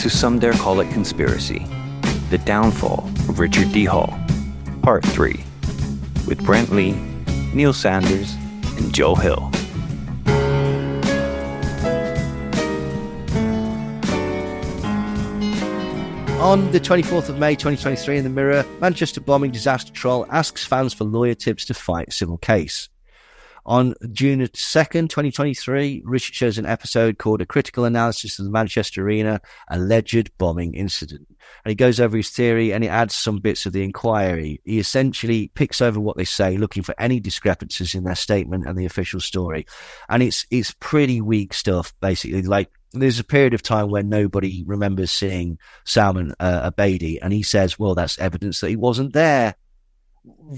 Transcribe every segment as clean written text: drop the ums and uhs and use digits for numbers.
to some dare call it conspiracy, the downfall of Richard D. Hall, Part 3, with Brent Lee, Neil Sanders, and Joe Hill. On the 24th of May 2023 in the Mirror, Manchester bombing disaster troll asks fans for lawyer tips to fight civil case. On June 2nd, 2023, Richard shows an episode called A Critical Analysis of the Manchester Arena Alleged Bombing Incident. And he goes over his theory and he adds some bits of the inquiry. He essentially picks over what they say, looking for any discrepancies in their statement and the official story. And it's pretty weak stuff, basically. Like, there's a period of time where nobody remembers seeing Salman Abedi, and he says, well, that's evidence that he wasn't there,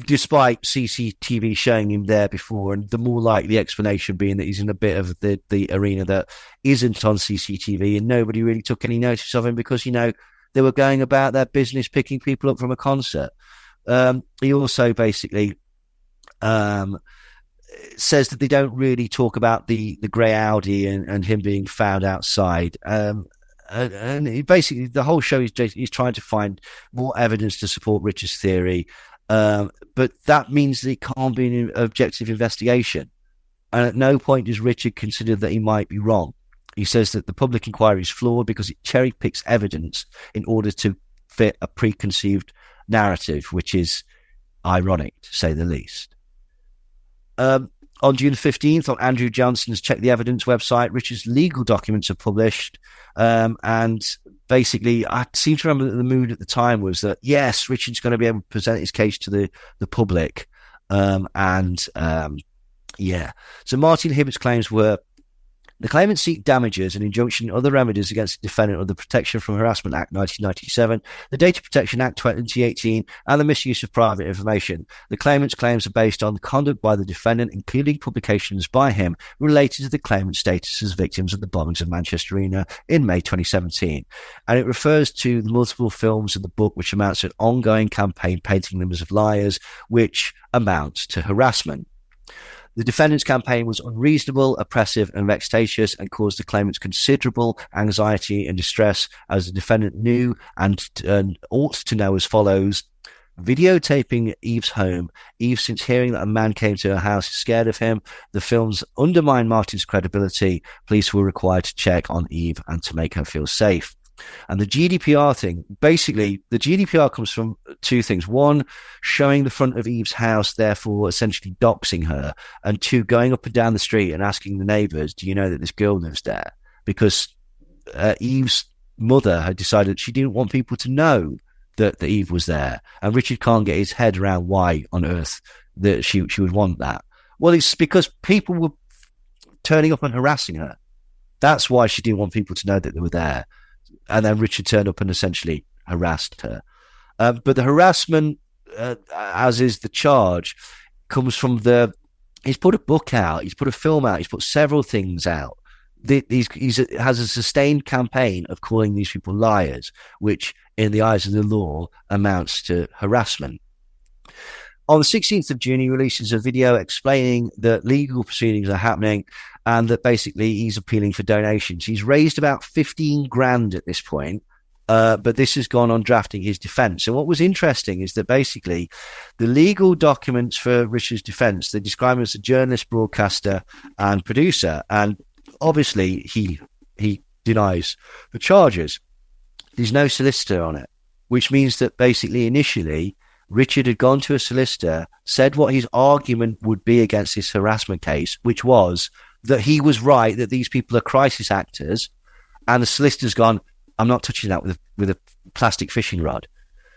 despite CCTV showing him there before, and the more likely explanation being that he's in a bit of the arena that isn't on CCTV, and nobody really took any notice of him because, you know, they were going about their business picking people up from a concert. He also basically says that they don't really talk about the grey Audi and him being found outside. And basically the whole show is trying to find more evidence to support Richard's theory. But that means that it can't be an objective investigation. And at no point does Richard consider that he might be wrong. He says that the public inquiry is flawed because it cherry picks evidence in order to fit a preconceived narrative, which is ironic, to say the least. On June 15th, on Andrew Johnson's Check the Evidence website, Richard's legal documents are published. And basically, I seem to remember that the mood at the time was that, yes, Richard's going to be able to present his case to the public. So Martin and Hibbert's claims were: the claimants seek damages and injunction and other remedies against the defendant of the Protection from Harassment Act 1997, the Data Protection Act 2018, and the misuse of private information. The claimant's claims are based on the conduct by the defendant, including publications by him related to the claimant's status as victims of the bombings of Manchester Arena in May 2017. And it refers to the multiple films in the book, which amounts to an ongoing campaign painting them as liars, which amounts to harassment. The defendant's campaign was unreasonable, oppressive, and vexatious, and caused the claimants considerable anxiety and distress, as the defendant knew and ought to know as follows: videotaping Eve's home. Eve, since hearing that a man came to her house, is scared of him. The films undermine Martin's credibility. Police were required to check on Eve and to make her feel safe. And the GDPR thing, basically, the GDPR comes from two things. One, showing the front of Eve's house, therefore essentially doxing her. And two, going up and down the street and asking the neighbours, do you know that this girl lives there? Because Eve's mother had decided she didn't want people to know that Eve was there. And Richard can't get his head around why on earth that she would want that. Well, it's because people were turning up and harassing her. That's why she didn't want people to know that they were there. And then Richard turned up and essentially harassed her. But the harassment, as is the charge, comes from he's put a book out, he's put a film out, he's put several things out. He has a sustained campaign of calling these people liars, which in the eyes of the law amounts to harassment. On the 16th of June, he releases a video explaining that legal proceedings are happening and that basically he's appealing for donations. He's raised about 15 grand at this point, but this has gone on drafting his defense. And what was interesting is that basically the legal documents for Richard's defense, they describe him as a journalist, broadcaster, and producer. And obviously he denies the charges. There's no solicitor on it, which means that basically initially Richard had gone to a solicitor, said what his argument would be against this harassment case, which was that he was right, that these people are crisis actors, and the solicitor's gone, I'm not touching that with a plastic fishing rod.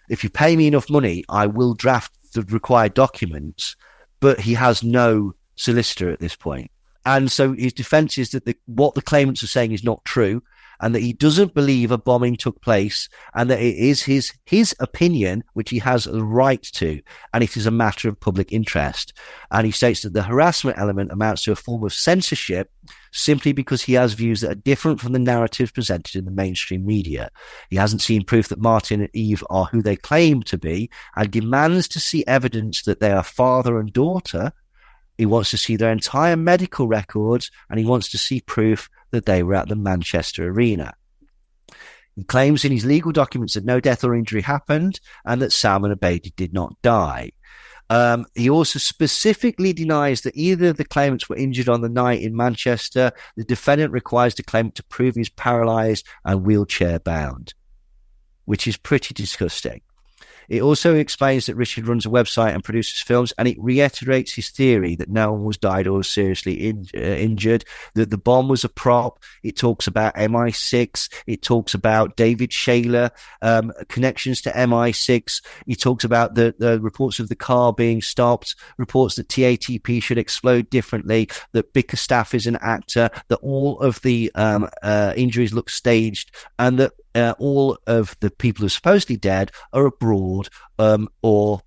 If you pay me enough money, I will draft the required documents, but he has no solicitor at this point. And so his defense is that what the claimants are saying is not true, and that he doesn't believe a bombing took place, and that it is his opinion, which he has a right to, and it is a matter of public interest. And he states that the harassment element amounts to a form of censorship simply because he has views that are different from the narratives presented in the mainstream media. He hasn't seen proof that Martin and Eve are who they claim to be, and demands to see evidence that they are father and daughter. He wants to see their entire medical records, and he wants to see proof that they were at the Manchester Arena. He claims in his legal documents that no death or injury happened and that Salman Abedi did not die. He also specifically denies that either of the claimants were injured on the night in Manchester. The defendant requires the claimant to prove he's paralysed and wheelchair bound, which is pretty disgusting. It also explains that Richard runs a website and produces films, and it reiterates his theory that no one was died or seriously injured, that the bomb was a prop. It talks about MI6. It talks about David Shayler, connections to MI6. He talks about the reports of the car being stopped, reports that TATP should explode differently, that Bickerstaff is an actor, that all of the injuries look staged, and that all of the people who are supposedly dead are abroad or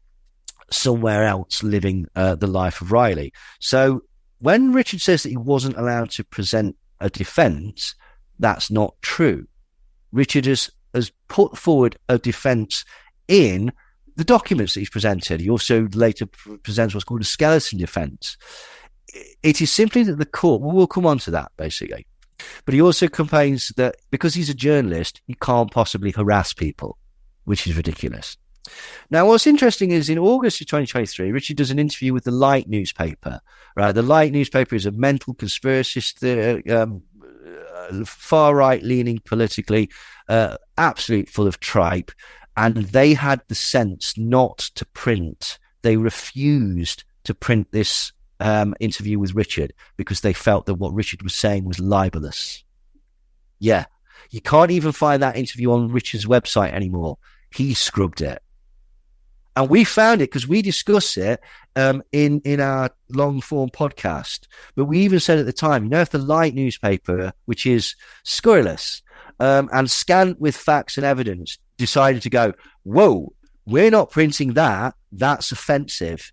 somewhere else living the life of Riley. So when Richard says that he wasn't allowed to present a defence, that's not true. Richard has put forward a defence in the documents that he's presented. He also later presents what's called a skeleton defence. It is simply that the court, we'll come on to that basically, but he also complains that because he's a journalist, he can't possibly harass people, which is ridiculous. Now, what's interesting is in August of 2023, Richard does an interview with the Light newspaper. Right, the Light newspaper is a mental conspiracist, far right leaning politically, absolute full of tripe, and they had the sense not to print. They refused to print this interview with Richard because they felt that what Richard was saying was libelous. Yeah, you can't even find that interview on Richard's website anymore. He scrubbed it. And we found it because we discussed it in our long form podcast. But we even said at the time, if the Light newspaper, which is scurrilous and scant with facts and evidence, decided to go, whoa, we're not printing that, that's offensive,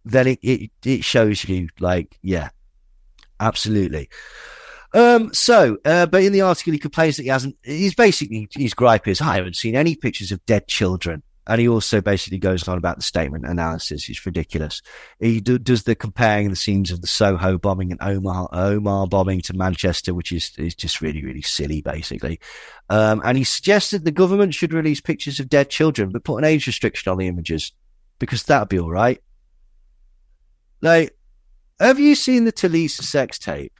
then it shows you, yeah, absolutely. But in the article, he complains that his gripe is, I haven't seen any pictures of dead children. And he also basically goes on about the statement analysis. It's ridiculous. He does the comparing the scenes of the Soho bombing and Omar bombing to Manchester, which is just really, really silly, basically. And he suggested the government should release pictures of dead children, but put an age restriction on the images because that would be all right. Have you seen the Talisa sex tape?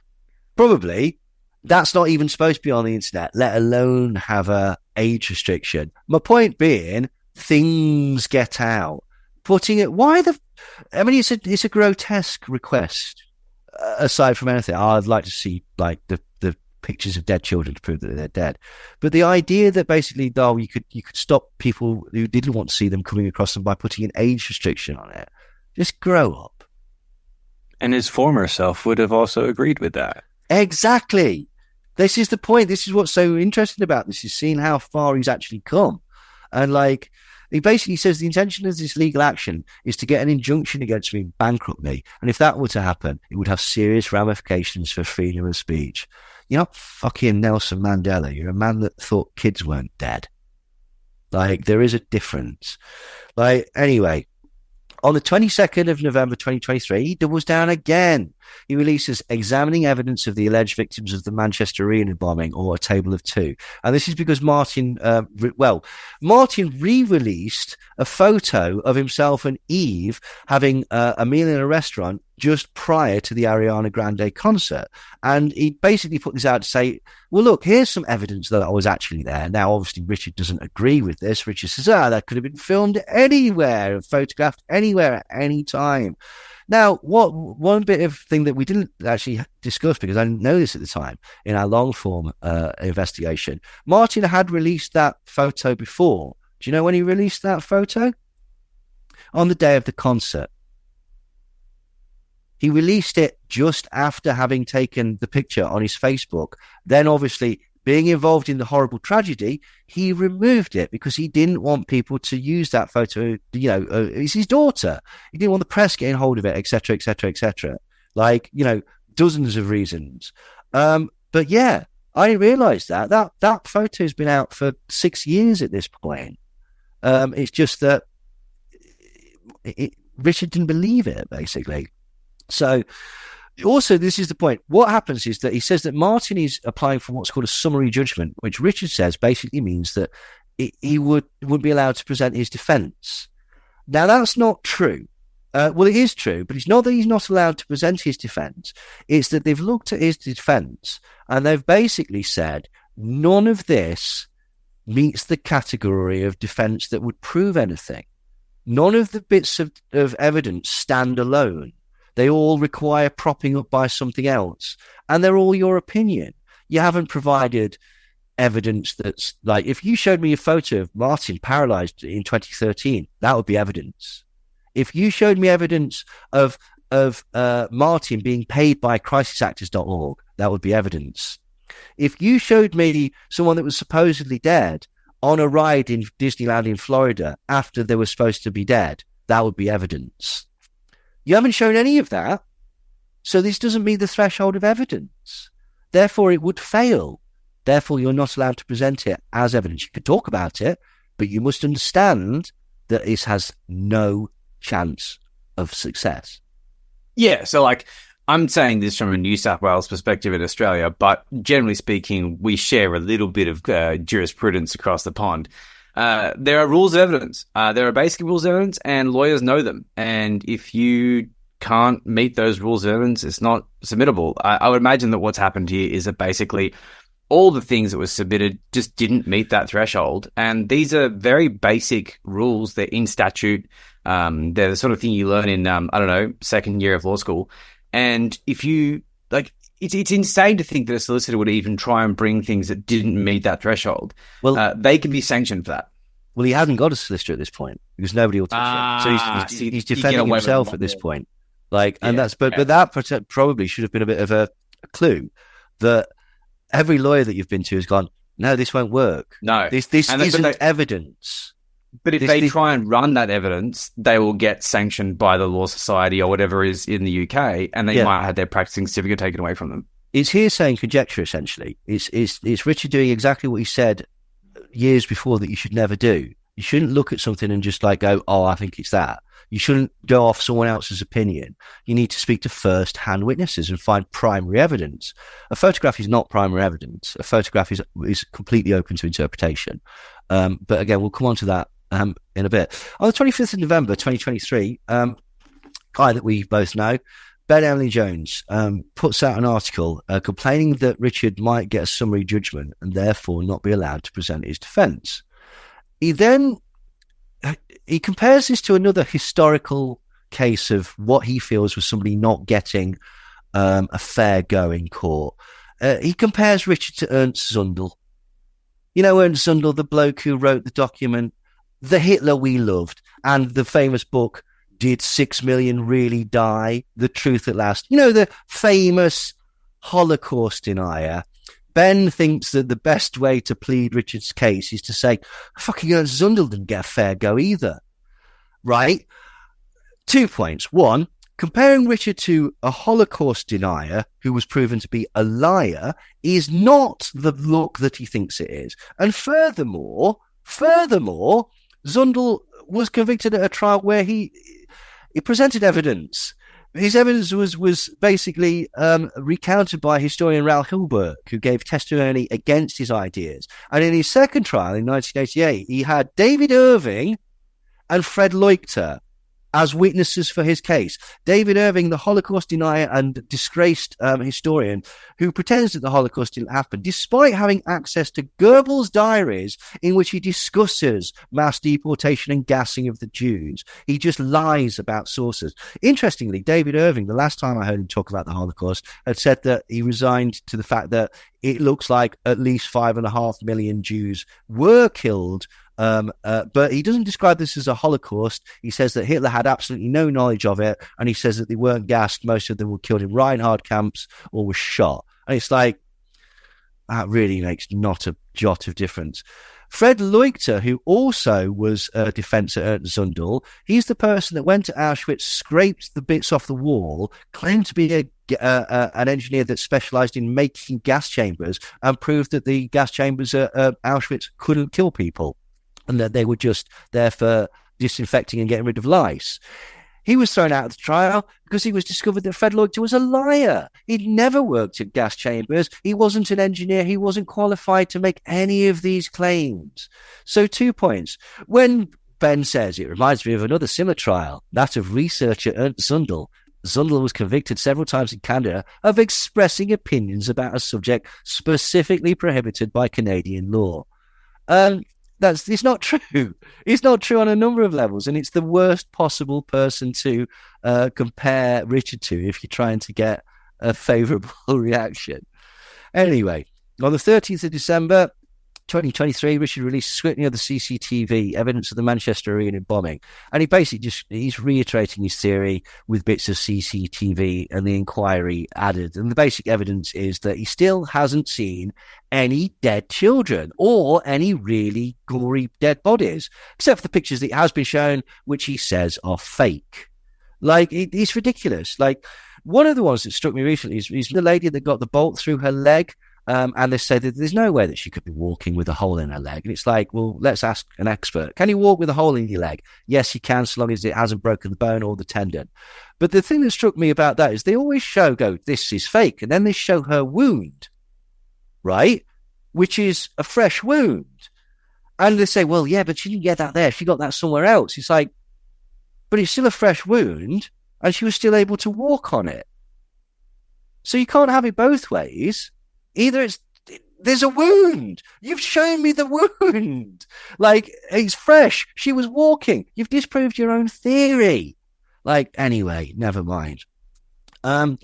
Probably. That's not even supposed to be on the internet, let alone have a age restriction. My point being, things get out. Putting it, it's a grotesque request. Aside from anything, I'd like to see the pictures of dead children to prove that they're dead. But the idea that basically, you could stop people who didn't want to see them coming across them by putting an age restriction on it. Just grow up. And his former self would have also agreed with that. Exactly. This is the point. This is what's so interesting about this, is seeing how far he's actually come. And he basically says the intention of this legal action is to get an injunction against me and bankrupt me. And if that were to happen, it would have serious ramifications for freedom of speech. You're not fucking Nelson Mandela. You're a man that thought kids weren't dead. There is a difference. Anyway, on the 22nd of November 2023, he doubles down again. He releases Examining Evidence of the Alleged Victims of the Manchester Arena Bombing, or A Table of Two. And this is because Martin re-released a photo of himself and Eve having a meal in a restaurant just prior to the Ariana Grande concert. And he basically put this out to say, well, look, here's some evidence that I was actually there. Now, obviously, Richard doesn't agree with this. Richard says, that could have been filmed anywhere, photographed anywhere at any time. Now, one bit of thing that we didn't actually discuss, because I didn't know this at the time in our long form investigation, Martin had released that photo before. Do you know when he released that photo? On the day of the concert. He released it just after having taken the picture on his Facebook. Then, obviously, being involved in the horrible tragedy, he removed it because he didn't want people to use that photo. It's his daughter. He didn't want the press getting hold of it, etc., etc., etc. Dozens of reasons. But yeah, I didn't realise that photo has been out for 6 years at this point. It's just that Richard didn't believe it, basically. So Also, this is the point. What happens is that he says that Martin is applying for what's called a summary judgment, which Richard says basically means that he would be allowed to present his defence. Now, that's not true. Well, it is true, but it's not that he's not allowed to present his defence. It's that they've looked at his defence and they've basically said none of this meets the category of defence that would prove anything. None of the bits of evidence stand alone. They all require propping up by something else. And they're all your opinion. You haven't provided evidence that's like, if you showed me a photo of Martin paralysed in 2013, that would be evidence. If you showed me evidence of Martin being paid by crisisactors.org, that would be evidence. If you showed me someone that was supposedly dead on a ride in Disneyland in Florida after they were supposed to be dead, that would be evidence. You haven't shown any of that, so this doesn't meet the threshold of evidence. Therefore, it would fail. Therefore, you're not allowed to present it as evidence. You can talk about it, but you must understand that this has no chance of success. Yeah, so like, I'm saying this from a New South Wales perspective in Australia, but generally speaking, we share a little bit of jurisprudence across the pond. There are rules of evidence. There are basic rules of evidence, and lawyers know them. And if you can't meet those rules of evidence, it's not submittable. I would imagine that what's happened here is that basically all the things that were submitted just didn't meet that threshold. And these are very basic rules. They're in statute. They're the sort of thing you learn in, second year of law school. And if you like, it's insane to think that a solicitor would even try and bring things that didn't meet that threshold. Well, they can be sanctioned for that. Well, he hasn't got a solicitor at this point because nobody will touch it. So he's defending himself at this point. Like, and that's but that probably should have been a bit of a clue that every lawyer that you've been to has gone, no, this won't work. No, this isn't evidence. But if they try and run that evidence, they will get sanctioned by the Law Society or whatever is in the UK, and they might have their practicing certificate taken away from them. It's hearsay and conjecture, essentially. It's Richard doing exactly what he said years before that you should never do. You shouldn't look at something and just like go, oh, I think it's that. You shouldn't go off someone else's opinion. You need to speak to first-hand witnesses and find primary evidence. A photograph is not primary evidence. A photograph is completely open to interpretation. But again, we'll come on to that in a bit. On the 25th of November, 2023, guy that we both know, Ben Emily Jones, puts out an article complaining that Richard might get a summary judgment and therefore not be allowed to present his defence. He compares this to another historical case of what he feels was somebody not getting a fair go in court. He compares Richard to Ernst Zundel. You know Ernst Zundel, the bloke who wrote the document, The Hitler We Loved, and the famous book, Did 6 Million Really Die? The Truth at Last. You know, the famous Holocaust denier. Ben thinks that the best way to plead Richard's case is to say, fucking Ernst Zundel didn't get a fair go either. Right? 2 points. One, comparing Richard to a Holocaust denier who was proven to be a liar is not the look that he thinks it is. And furthermore, Zundel was convicted at a trial where he presented evidence. His evidence was basically recounted by historian Raoul Hilberg, who gave testimony against his ideas. And in his second trial in 1988, he had David Irving and Fred Leuchter as witnesses for his case. David Irving, the Holocaust denier and disgraced historian who pretends that the Holocaust didn't happen, despite having access to Goebbels' diaries in which he discusses mass deportation and gassing of the Jews. He just lies about sources. Interestingly, David Irving, the last time I heard him talk about the Holocaust, had said that he resigned to the fact that it looks like at least 5.5 million Jews were killed. But he doesn't describe this as a Holocaust. He says that Hitler had absolutely no knowledge of it, and he says that they weren't gassed. Most of them were killed in Reinhard camps or were shot. And it's like, that really makes not a jot of difference. Fred Leuchter, who also was a defence at Ernst Zundel, he's the person that went to Auschwitz, scraped the bits off the wall, claimed to be an engineer that specialised in making gas chambers, and proved that the gas chambers at Auschwitz couldn't kill people, and that they were just there for disinfecting and getting rid of lice. He was thrown out of the trial because he was discovered that Fred Leukter was a liar. He'd never worked at gas chambers. He wasn't an engineer. He wasn't qualified to make any of these claims. So 2 points. When Ben says, it reminds me of another similar trial, that of researcher Ernst Zundel. Zundel was convicted several times in Canada of expressing opinions about a subject specifically prohibited by Canadian law. It's not true. It's not true on a number of levels, and it's the worst possible person to compare Richard to if you're trying to get a favourable reaction. Anyway, on the 30th of December 2023, Richard released scrutiny of the CCTV evidence of the Manchester Arena bombing, and he basically he's reiterating his theory with bits of CCTV and the inquiry added. And the basic evidence is that he still hasn't seen any dead children or any really gory dead bodies, except for the pictures that has been shown, which he says are fake. Like, it's ridiculous. Like, one of the ones that struck me recently is the lady that got the bolt through her leg. And they say that there's no way that she could be walking with a hole in her leg. And it's like, well, let's ask an expert. Can you walk with a hole in your leg? Yes, you can, so long as it hasn't broken the bone or the tendon. But the thing that struck me about that is they always go, this is fake. And then they show her wound, right? Which is a fresh wound. And they say, well, yeah, but she didn't get that there. She got that somewhere else. It's like, but it's still a fresh wound and she was still able to walk on it. So you can't have it both ways. Either there's a wound. You've shown me the wound. Like, it's fresh. She was walking. You've disproved your own theory. Like, anyway, never mind. Now,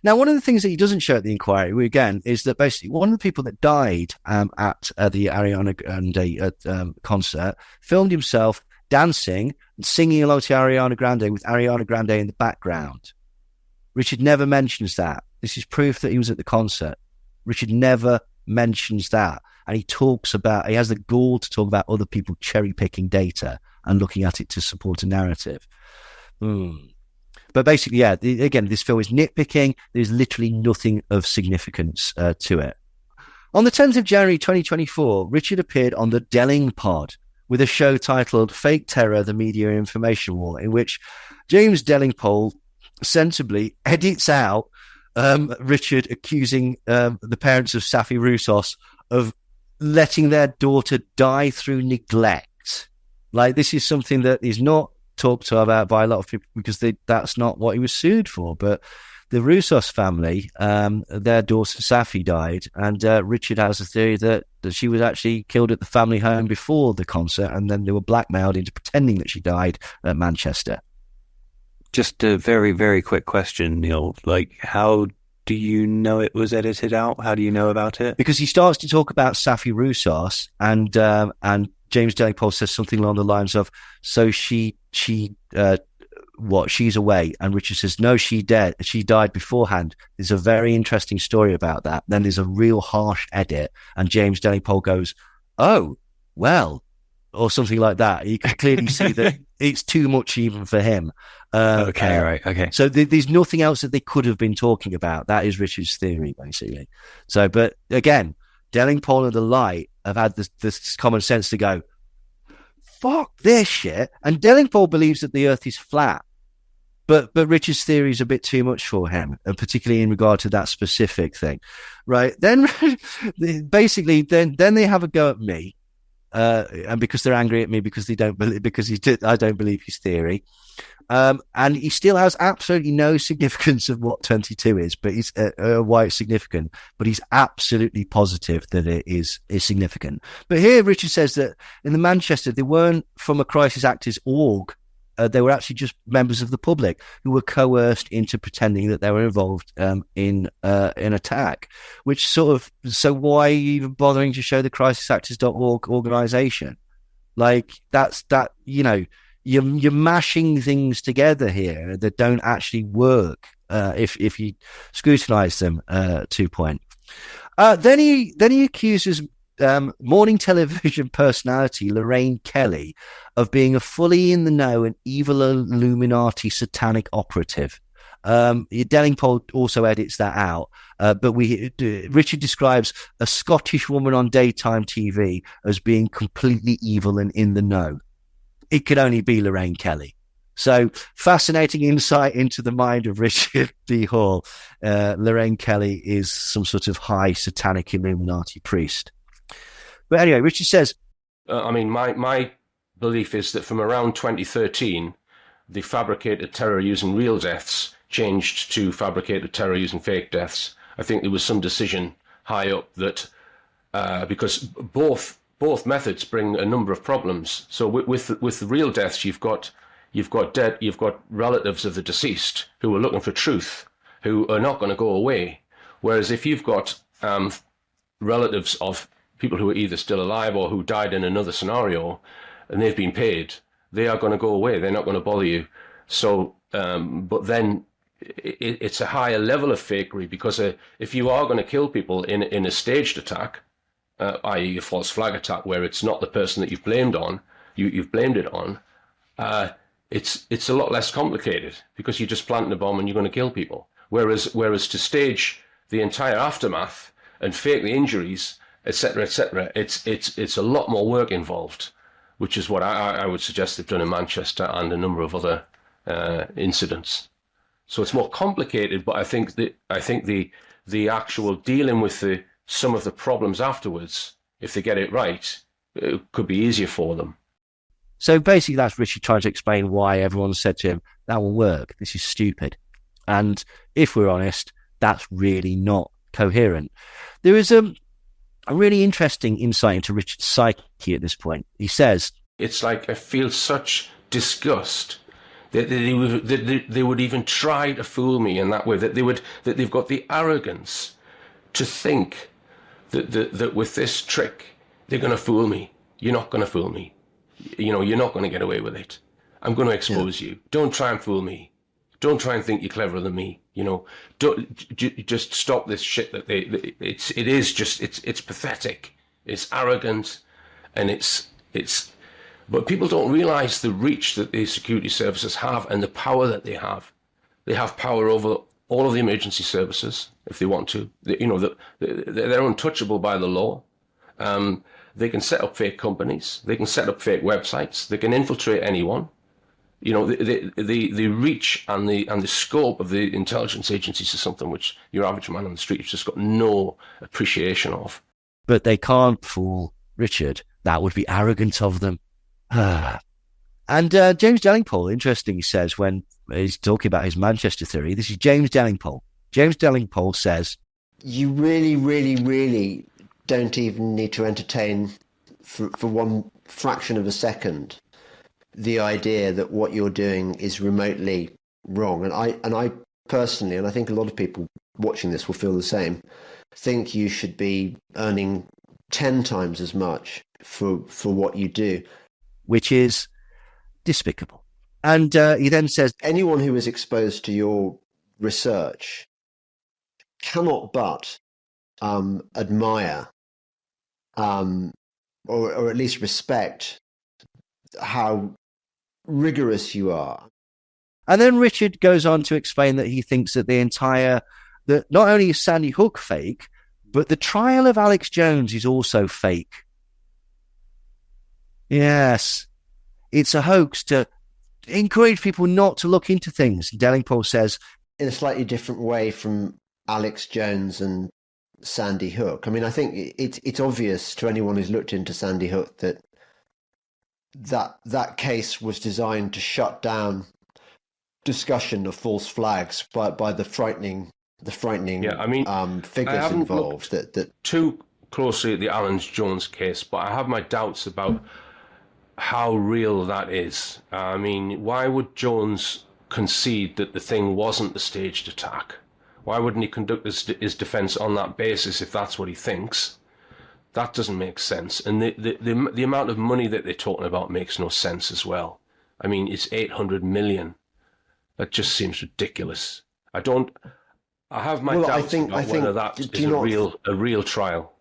one of the things that he doesn't show at the inquiry, again, is that basically one of the people that died at the Ariana Grande concert filmed himself dancing and singing along to Ariana Grande with Ariana Grande in the background. Richard never mentions that. This is proof that he was at the concert. Richard never mentions that. And he has the gall to talk about other people cherry-picking data and looking at it to support a narrative. But basically, yeah, again, this film is nitpicking. There's literally nothing of significance to it. On the 10th of January 2024, Richard appeared on the Delling Pod with a show titled Fake Terror, the Media Information War, in which James Delingpole sensibly edits out Richard accusing the parents of Safi Roussos of letting their daughter die through neglect. Like, this is something that is not talked about by a lot of people because that's not what he was sued for. But the Roussos family, their daughter Safi died, and Richard has a theory that she was actually killed at the family home before the concert, and then they were blackmailed into pretending that she died at Manchester. Just a very, very quick question, Neil. Like, how do you know it was edited out? How do you know about it? Because he starts to talk about Safi Roussos, and James Delingpole says something along the lines of, so she's away. And Richard says, no, she died beforehand. There's a very interesting story about that. Then there's a real harsh edit, and James Delingpole goes, oh, well, or something like that. You can clearly see that it's too much even for him. Okay. So there's nothing else that they could have been talking about. That is Richard's theory, basically. So, but again, Delingpole and the Light have had this common sense to go, fuck this shit. And Delingpole believes that the Earth is flat. But Richard's theory is a bit too much for him, and particularly in regard to that specific thing, right? Then, basically, then they have a go at me. And because they're angry at me because I don't believe his theory. And he still has absolutely no significance of what 22 is, but he's why it's significant, but he's absolutely positive that it is significant. But here Richard says that in the Manchester, they weren't from a crisis actors org. They were actually just members of the public who were coerced into pretending that they were involved in an attack, which so why are you even bothering to show the crisisactors.org organization? Like, you're mashing things together here that don't actually work if you scrutinize them 2 point. Then he accuses morning television personality Lorraine Kelly of being a fully in the know and evil Illuminati satanic operative. Delingpole also edits that out, but Richard describes a Scottish woman on daytime TV as being completely evil and in the know. It could only be Lorraine Kelly. So, fascinating insight into the mind of Richard D. Hall. Lorraine Kelly is some sort of high satanic Illuminati priest. But anyway, Richard says... my belief is that from around 2013, the fabricated terror using real deaths changed to fabricated terror using fake deaths. I think there was some decision high up that because both methods bring a number of problems. So with the real deaths, you've got relatives of the deceased who are looking for truth, who are not going to go away. Whereas if you've got relatives of people who are either still alive or who died in another scenario, and they've been paid, they are going to go away. They're not going to bother you. So, but then it's a higher level of fakery, because if you are going to kill people in a staged attack, i.e. a false flag attack, where it's not the person that you've blamed it on, it's a lot less complicated, because you're just planting a bomb and you're going to kill people. Whereas to stage the entire aftermath and fake the injuries, etc., it's a lot more work involved, which is what I would suggest they've done in Manchester and a number of other incidents. So it's more complicated, but I think the actual dealing with some of the problems afterwards, if they get it right, it could be easier for them. So basically, that's Richard trying to explain why everyone said to him, that won't work, this is stupid. And if we're honest, that's really not coherent. There is a really interesting insight into Richard's psyche at this point. He says, it's like, I feel such disgust that they would even try to fool me in that way, that they've got the arrogance to think that with this trick, they're going to fool me. You're not going to fool me. You're not going to get away with it. I'm going to expose you. Don't try and fool me. Don't try and think you're cleverer than me. Don't just stop this shit that it's pathetic. It's arrogant, and it's. But people don't realize the reach that the security services have and the power that they have. They have power over all of the emergency services if they want to. They're untouchable by the law. They can set up fake companies. They can set up fake websites. They can infiltrate anyone. The reach and the scope of the intelligence agencies is something which your average man on the street has just got no appreciation of. But they can't fool Richard. That would be arrogant of them. And James Delingpole, interesting, he says, when he's talking about his Manchester theory, this is James Delingpole. James Delingpole says, you really, really, really don't even need to entertain for one fraction of a second the idea that what you're doing is remotely wrong. And I personally, and I think a lot of people watching this will feel the same, think you should be earning 10 times as much for what you do. Which is despicable. And he then says, anyone who is exposed to your research cannot but admire or at least respect how rigorous you are. And then Richard goes on to explain that he thinks that that not only is Sandy Hook fake, but the trial of Alex Jones is also fake. Yes, it's a hoax to encourage people not to look into things. Delingpole says, in a slightly different way from Alex Jones and Sandy Hook. I mean, I think it's obvious to anyone who's looked into Sandy Hook that case was designed to shut down discussion of false flags by the frightening figures involved. That too closely at the Alan Jones case, but I have my doubts about how real that is. I mean, why would Jones concede that the thing wasn't a staged attack? Why wouldn't he conduct his defense on that basis if that's what he thinks? That doesn't make sense. And the amount of money that they're talking about makes no sense as well. I mean, it's 800 million. That just seems ridiculous. I have my doubts about whether that is a real trial.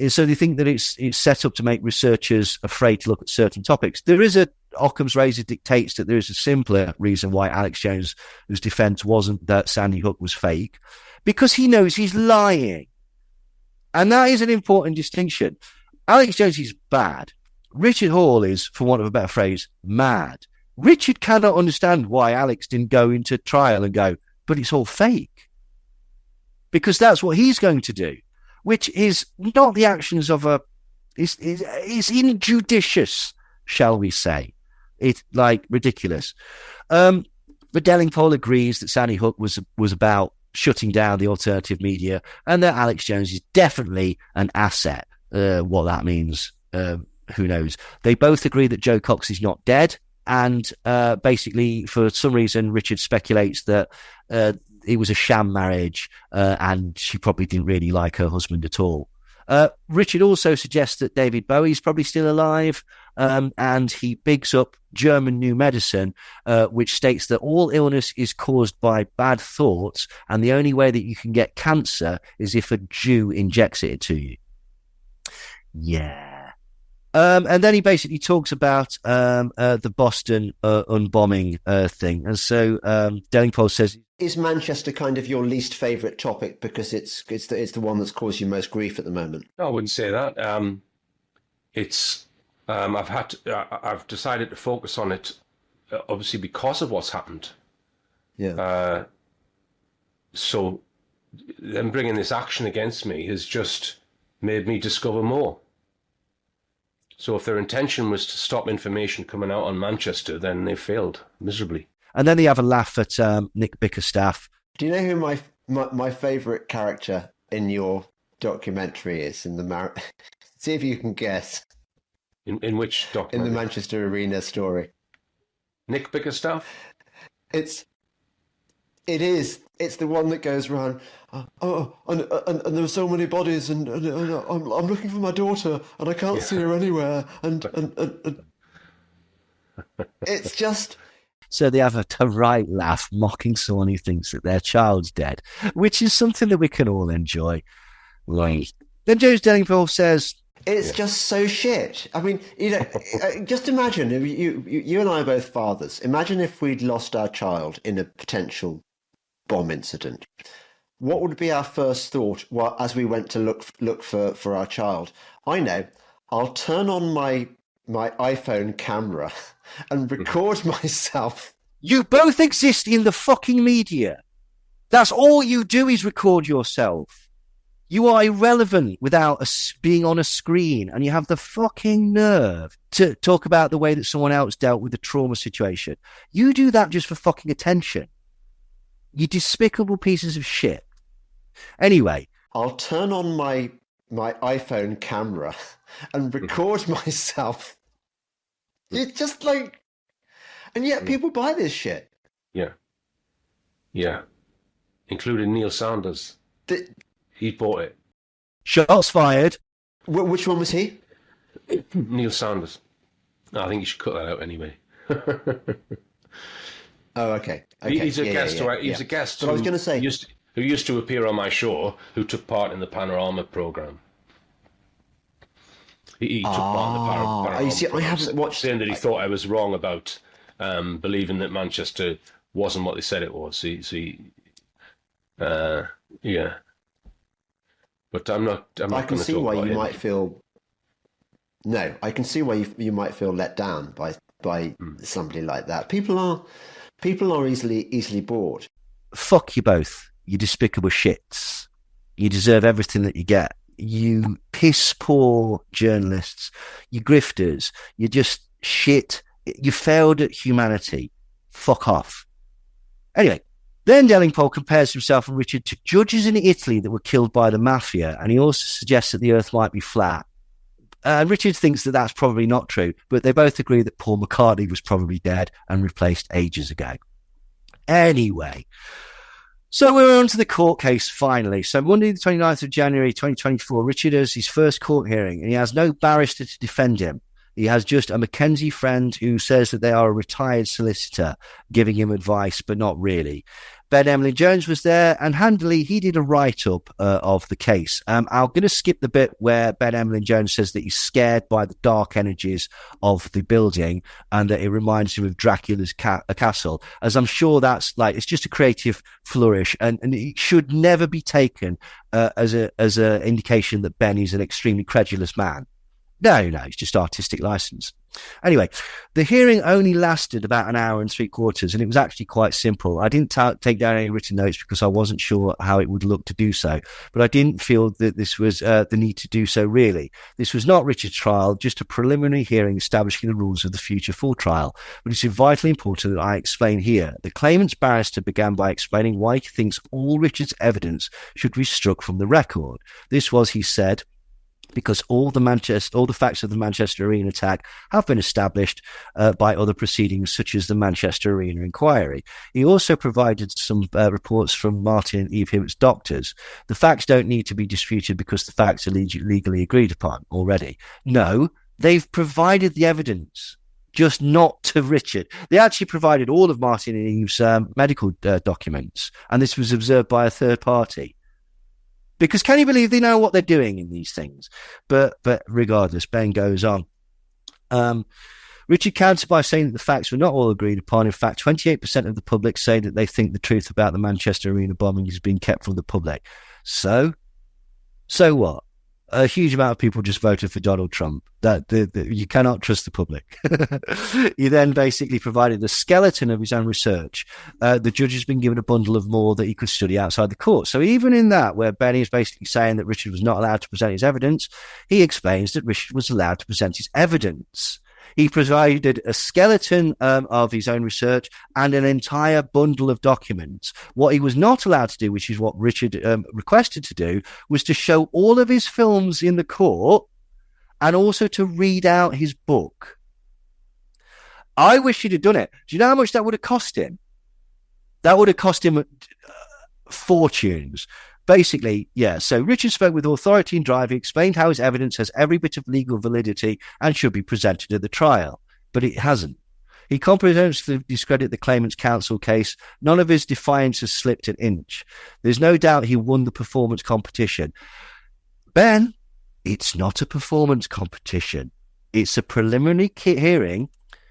So they think that it's set up to make researchers afraid to look at certain topics. There is Occam's razor dictates that there is a simpler reason why Alex Jones' defense wasn't that Sandy Hook was fake, because he knows he's lying. And that is an important distinction. Alex Jones is bad. Richard Hall is, for want of a better phrase, mad. Richard cannot understand why Alex didn't go into trial and go, but it's all fake. Because that's what he's going to do, which is not the actions of is injudicious, shall we say. It's like ridiculous. But Delingpole agrees that Sandy Hook was about shutting down the alternative media and that Alex Jones is definitely an asset. What that means, who knows? They both agree that Joe Cox is not dead. And basically, for some reason, Richard speculates that it was a sham marriage and she probably didn't really like her husband at all. Richard also suggests that David Bowie's probably still alive, and he bigs up German New Medicine, which states that all illness is caused by bad thoughts, and the only way that you can get cancer is if a Jew injects it to you. Yeah. And then he basically talks about the Boston unbombing thing. And so Delingpole says, is Manchester kind of your least favourite topic because it's the one that's caused you most grief at the moment? No, I wouldn't say that. I've decided to focus on it, obviously because of what's happened. Yeah. So them bringing this action against me has just made me discover more. So if their intention was to stop information coming out on Manchester, then they failed miserably. And then they have a laugh at Nick Bickerstaff. Do you know who my favourite character in your documentary is? See if you can guess. In which documentary? In the Manchester Arena story. Nick Bickerstaff? It is. It's the one that goes around. And there are so many bodies, and I'm looking for my daughter, and I can't see her anywhere, and it's just. So they have a right laugh, mocking someone who thinks that their child's dead, which is something that we can all enjoy. Right. Then James Delingpole says, it's just so shit. I mean, just imagine, you and I are both fathers. Imagine if we'd lost our child in a potential bomb incident. What would be our first thought as we went to look for our child? I know. I'll turn on my iPhone camera and record myself. You both exist in the fucking media. That's all you do is record yourself. You are irrelevant without being on a screen, and you have the fucking nerve to talk about the way that someone else dealt with a trauma situation. You do that just for fucking attention. You despicable pieces of shit. Anyway. I'll turn on my iPhone camera and record myself. It's just like, and yet people buy this shit. Yeah. Yeah. Including Neil Sanders. He bought it. Shots fired. Which one was he? Neil Sanders. I think you should cut that out anyway. Oh, okay. He's a guest. He's a guest. But I was going to say, who used to appear on my show, who took part in the Panorama program. He took part in the Panorama. You see, I haven't watched. Saying that he thought I was wrong about believing that Manchester wasn't what they said it was. Yeah. But I'm not. I can see why you might feel. No, I can see why you might feel let down by somebody like that. People are easily bored. Fuck you both. You despicable shits. You deserve everything that you get. You piss poor journalists. You grifters. You just shit. You failed at humanity. Fuck off. Anyway. Then Delingpole compares himself and Richard to judges in Italy that were killed by the mafia, and he also suggests that the earth might be flat. Richard thinks that that's probably not true, but they both agree that Paul McCartney was probably dead and replaced ages ago. Anyway, so we're on to the court case finally. So Monday the 29th of January 2024, Richard has his first court hearing, and he has no barrister to defend him. He has just a Mackenzie friend who says that they are a retired solicitor giving him advice, but not really. Ben Emlyn Jones was there, and handily he did a write-up of the case. I'm going to skip the bit where Ben Emlyn Jones says that he's scared by the dark energies of the building and that it reminds him of Dracula's castle, as I'm sure that's like, it's just a creative flourish, and it should never be taken as a indication that Ben is an extremely credulous man. No, it's just artistic license. Anyway, the hearing only lasted about an hour and 3/4, and it was actually quite simple. I didn't take down any written notes because I wasn't sure how it would look to do so, but I didn't feel that this was the need to do so, really. This was not Richard's trial, just a preliminary hearing establishing the rules of the future full trial. But it's vitally important that I explain here. The claimant's barrister began by explaining why he thinks all Richard's evidence should be struck from the record. This was, he said, because all the facts of the Manchester Arena attack have been established by other proceedings, such as the Manchester Arena inquiry. He also provided some reports from Martin and Eve Hibbert's doctors. The facts don't need to be disputed because the facts are legally agreed upon already. No, they've provided the evidence, just not to Richard. They actually provided all of Martin and Eve's medical documents, and this was observed by a third party. Because can you believe they know what they're doing in these things? But regardless, Ben goes on. Richard countered by saying that the facts were not all agreed upon. In fact, 28% of the public say that they think the truth about the Manchester Arena bombing is being kept from the public. So what? A huge amount of people just voted for Donald Trump. You cannot trust the public. He then basically provided a skeleton of his own research. The judge has been given a bundle of more that he could study outside the court. So even in that, where Benny is basically saying that Richard was not allowed to present his evidence, he explains that Richard was allowed to present his evidence. He provided a skeleton of his own research and an entire bundle of documents. What he was not allowed to do, which is what Richard requested to do, was to show all of his films in the court and also to read out his book. I wish he'd have done it. Do you know how much that would have cost him? That would have cost him fortunes. Basically, yeah, so Richard spoke with authority and drive. He explained how his evidence has every bit of legal validity and should be presented at the trial, but it hasn't. He comprehensively discredited the claimant's counsel case. None of his defiance has slipped an inch. There's no doubt he won the performance competition. Ben, it's not a performance competition. It's a preliminary hearing.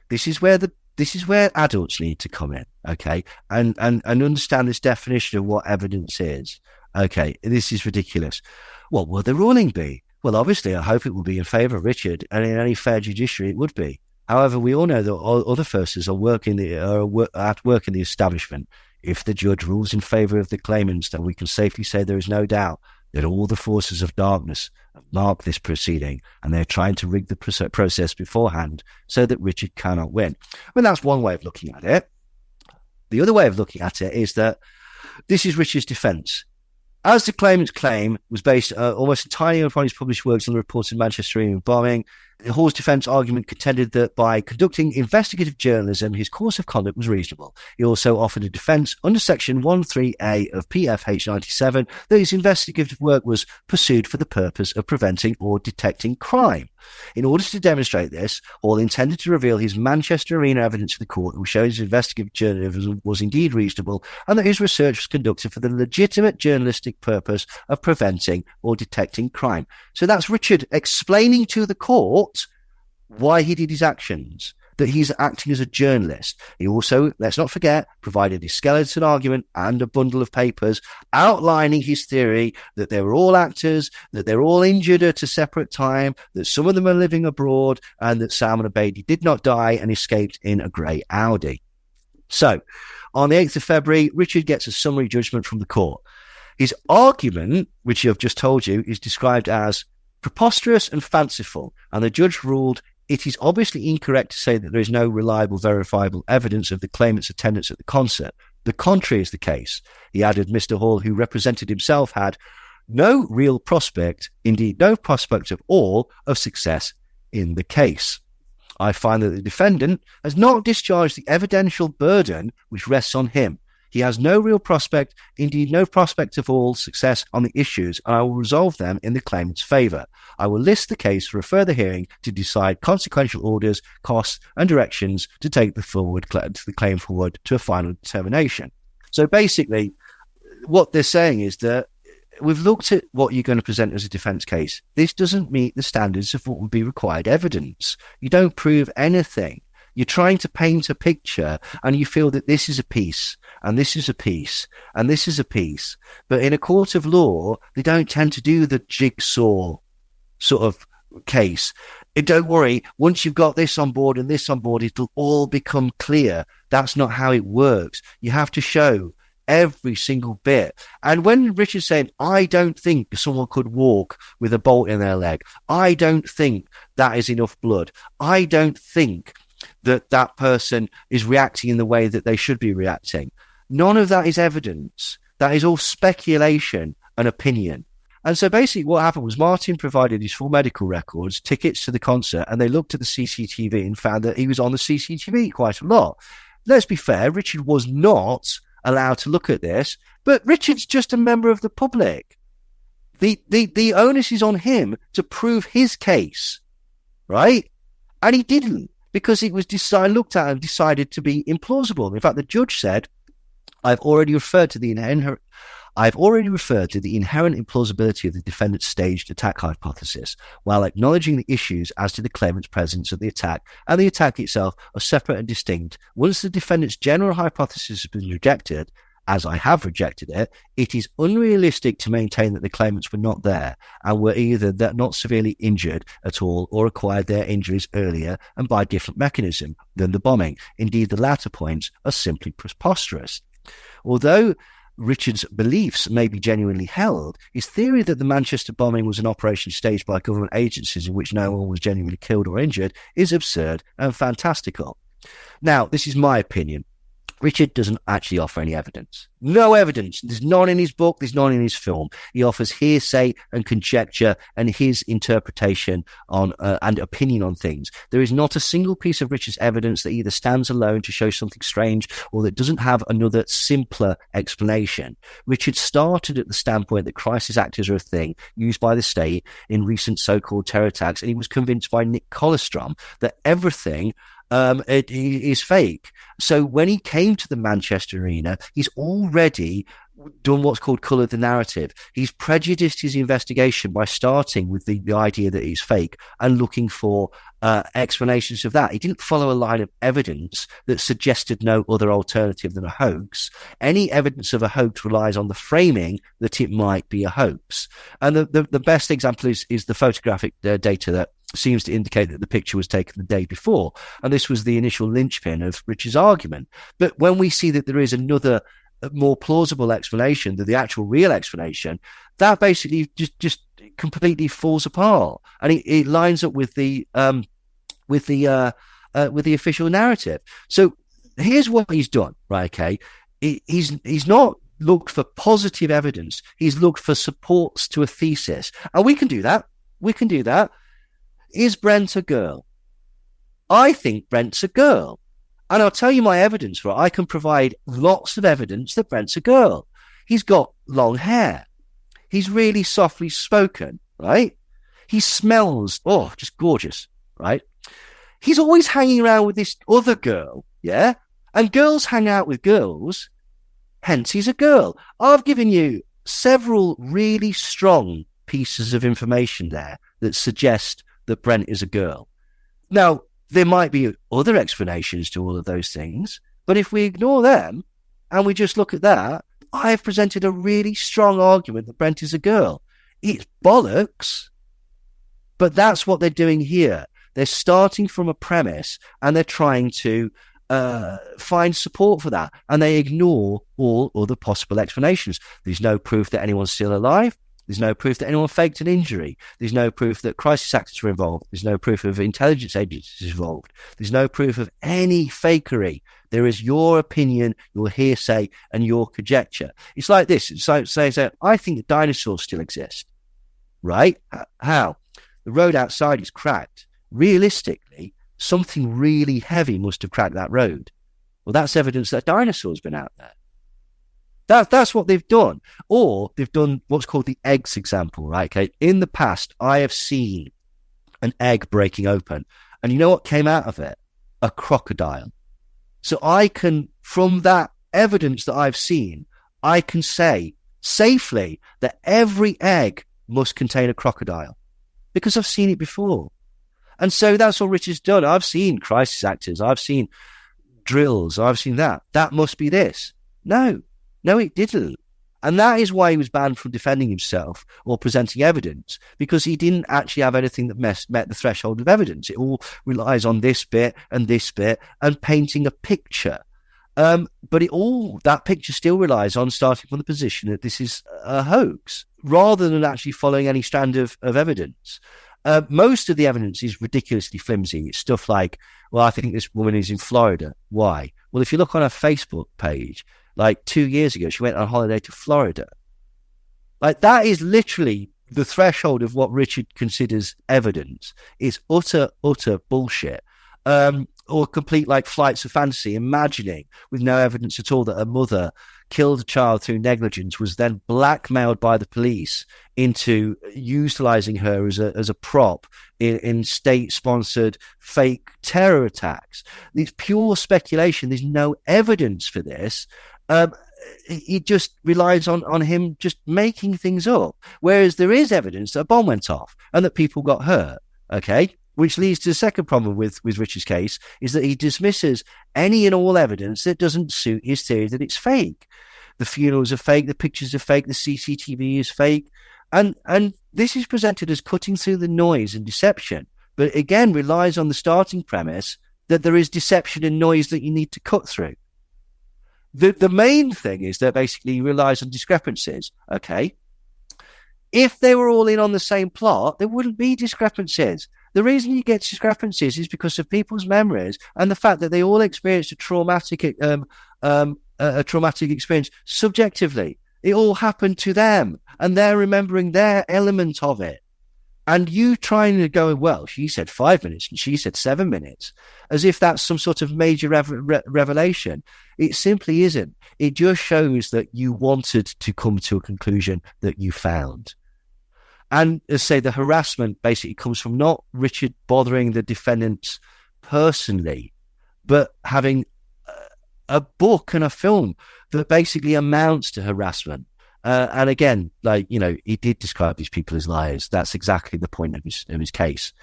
This is where adults need to come in, okay, and understand this definition of what evidence is. Okay, this is ridiculous. What will the ruling be? Well, obviously, I hope it will be in favour of Richard, and in any fair judiciary, it would be. However, we all know that other forces are at work in the establishment. If the judge rules in favour of the claimants, then we can safely say there is no doubt that all the forces of darkness have marked this proceeding, and they're trying to rig the process beforehand so that Richard cannot win. I mean, that's one way of looking at it. The other way of looking at it is that this is Richard's defence. As the claimant's claim was based almost entirely upon his published works on the reported Manchester Arena bombing, Hall's defence argument contended that by conducting investigative journalism, his course of conduct was reasonable. He also offered a defence under Section 13A of PFH 97 that his investigative work was pursued for the purpose of preventing or detecting crime. In order to demonstrate this, Hall intended to reveal his Manchester Arena evidence to the court that would show his investigative journalism was indeed reasonable and that his research was conducted for the legitimate journalistic purpose of preventing or detecting crime. So that's Richard explaining to the court why he did his actions, that he's acting as a journalist. He also, let's not forget, provided his skeleton argument and a bundle of papers outlining his theory that they were all actors, that they're all injured at a separate time, that some of them are living abroad, and that Salman Abedi did not die and escaped in a grey Audi. So, on the 8th of February, Richard gets a summary judgment from the court. His argument, which I've just told you, is described as preposterous and fanciful, and the judge ruled it is obviously incorrect to say that there is no reliable, verifiable evidence of the claimant's attendance at the concert. The contrary is the case. He added Mr. Hall, who represented himself, had no real prospect, indeed no prospect at all, of success in the case. I find that the defendant has not discharged the evidential burden which rests on him. He has no real prospect, indeed no prospect of all success on the issues, and I will resolve them in the claimant's favour. I will list the case for a further hearing to decide consequential orders, costs, and directions to take the claim forward to a final determination. So basically, what they're saying is that we've looked at what you're going to present as a defence case. This doesn't meet the standards of what would be required evidence. You don't prove anything. You're trying to paint a picture, and you feel that this is a piece, and this is a piece, and this is a piece. But in a court of law, they don't tend to do the jigsaw sort of case. Don't worry, once you've got this on board and this on board, it'll all become clear. That's not how it works. You have to show every single bit. And when Richard's saying, I don't think someone could walk with a bolt in their leg, I don't think that is enough blood, I don't think that that person is reacting in the way that they should be reacting. None of that is evidence. That is all speculation and opinion. And so basically what happened was Martin provided his full medical records, tickets to the concert, and they looked at the CCTV and found that he was on the CCTV quite a lot. Let's be fair, Richard was not allowed to look at this, but Richard's just a member of the public. The onus is on him to prove his case, right? And he didn't, because it was looked at and decided to be implausible. In fact, the judge said, I've already referred to the inherent implausibility of the defendant's staged attack hypothesis, while acknowledging the issues as to the claimant's presence of the attack and the attack itself are separate and distinct. Once the defendant's general hypothesis has been rejected, as I have rejected it, it is unrealistic to maintain that the claimants were not there and were either not severely injured at all or acquired their injuries earlier and by a different mechanism than the bombing. Indeed, the latter points are simply preposterous. Although Richard's beliefs may be genuinely held, his theory that the Manchester bombing was an operation staged by government agencies in which no one was genuinely killed or injured is absurd and fantastical. Now, this is my opinion. Richard doesn't actually offer any evidence. No evidence. There's none in his book. There's none in his film. He offers hearsay and conjecture and his interpretation on and opinion on things. There is not a single piece of Richard's evidence that either stands alone to show something strange or that doesn't have another simpler explanation. Richard started at the standpoint that crisis actors are a thing used by the state in recent so-called terror attacks, and he was convinced by Nick Colostrom that everything it is fake. So when he came to the Manchester Arena, he's already done what's called colour the narrative. He's prejudiced his investigation by starting with the idea that it's fake and looking for explanations of that. He didn't follow a line of evidence that suggested no other alternative than a hoax. Any evidence of a hoax relies on the framing that it might be a hoax. And the best example is the photographic data that seems to indicate that the picture was taken the day before. And this was the initial linchpin of Richard's argument. But when we see that there is another more plausible explanation than the actual real explanation, that basically just completely falls apart. And it lines up with the official narrative. So here's what he's done, right? Okay. He's not looked for positive evidence. He's looked for supports to a thesis. And we can do that. Is Brent a girl? I think Brent's a girl. And I'll tell you my evidence for it. I can provide lots of evidence that Brent's a girl. He's got long hair. He's really softly spoken, right? He smells, just gorgeous, right? He's always hanging around with this other girl, yeah? And girls hang out with girls, hence he's a girl. I've given you several really strong pieces of information there that suggest that Brent is a girl. Now, there might be other explanations to all of those things, but if we ignore them and we just look at that, I have presented a really strong argument that Brent is a girl. It's bollocks, but that's what they're doing here. They're starting from a premise and they're trying to find support for that, and they ignore all other possible explanations. There's no proof that anyone's still alive. There's no proof that anyone faked an injury. There's no proof that crisis actors were involved. There's no proof of intelligence agencies involved. There's no proof of any fakery. There is your opinion, your hearsay, and your conjecture. It's like this. It's like saying, I think the dinosaurs still exist. Right? How? The road outside is cracked. Realistically, something really heavy must have cracked that road. Well, that's evidence that dinosaurs been out there. That's what they've done. Or they've done what's called the eggs example, right? Okay. In the past, I have seen an egg breaking open. And you know what came out of it? A crocodile. So I can, from that evidence that I've seen, I can say safely that every egg must contain a crocodile because I've seen it before. And so that's what Richard's done. I've seen crisis actors. I've seen drills. I've seen that. That must be this. No, it didn't. And that is why he was banned from defending himself or presenting evidence, because he didn't actually have anything that met the threshold of evidence. It all relies on this bit and painting a picture. But that picture still relies on starting from the position that this is a hoax, rather than actually following any strand of evidence. Most of the evidence is ridiculously flimsy. It's stuff like, well, I think this woman is in Florida. Why? Well, if you look on her Facebook page, like 2 years ago, she went on holiday to Florida. Like, that is literally the threshold of what Richard considers evidence. It's utter bullshit. Or complete, like, flights of fantasy, imagining with no evidence at all that a mother killed a child through negligence, was then blackmailed by the police into utilizing her as a prop in state-sponsored fake terror attacks. It's pure speculation. There's no evidence for this. It just relies on him just making things up, whereas there is evidence that a bomb went off and that people got hurt. Okay. Which leads to the second problem with Richard's case, is that he dismisses any and all evidence that doesn't suit his theory that it's fake. The funerals are fake, the pictures are fake, the CCTV is fake. And this is presented as cutting through the noise and deception, but again relies on the starting premise that there is deception and noise that you need to cut through. The main thing is that basically he relies on discrepancies. Okay. If they were all in on the same plot, there wouldn't be discrepancies. The reason you get discrepancies is because of people's memories and the fact that they all experienced a traumatic experience subjectively. It all happened to them, and they're remembering their element of it. And you trying to go, well, she said 5 minutes and she said 7 minutes, as if that's some sort of major revelation. It simply isn't. It just shows that you wanted to come to a conclusion that you found. And as say, the harassment basically comes from not Richard bothering the defendants personally, but having a book and a film that basically amounts to harassment. And again, like, you know, he did describe these people as liars. That's exactly the point of his case.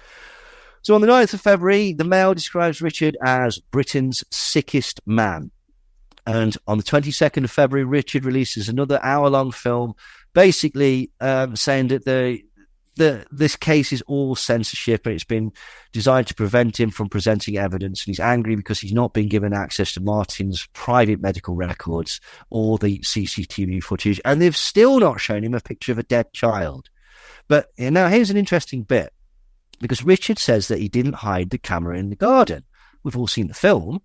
So on the 9th of February, the Mail describes Richard as Britain's sickest man. And on the 22nd of February, Richard releases another hour-long film, basically saying that this case is all censorship and it's been designed to prevent him from presenting evidence. And he's angry because he's not been given access to Martin's private medical records or the CCTV footage. And they've still not shown him a picture of a dead child. But now here's an interesting bit, because Richard says that he didn't hide the camera in the garden. We've all seen the film.